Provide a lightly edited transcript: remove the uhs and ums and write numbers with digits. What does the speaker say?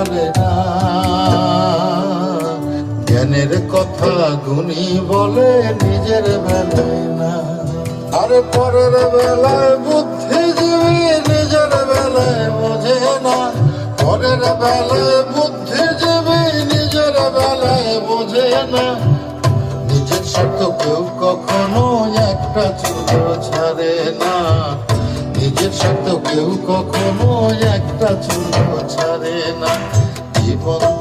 চলে না। জ্ঞানের কথা গুণী বলে নিজের বেলায় না। আরে পরের বেলায় বুদ্ধিজীবী নিজের বেলায় বোঝে না। পরের বেলায় বুদ্ধিজীবী নিজের বেলায় বোঝে না। নিজের স্বার্থ কেউ কখনো একটা চুলো ছাড়ে না। নিজের স্বার্থ কেউ কখনো একটা চুলো ছাড়ে না। জীবন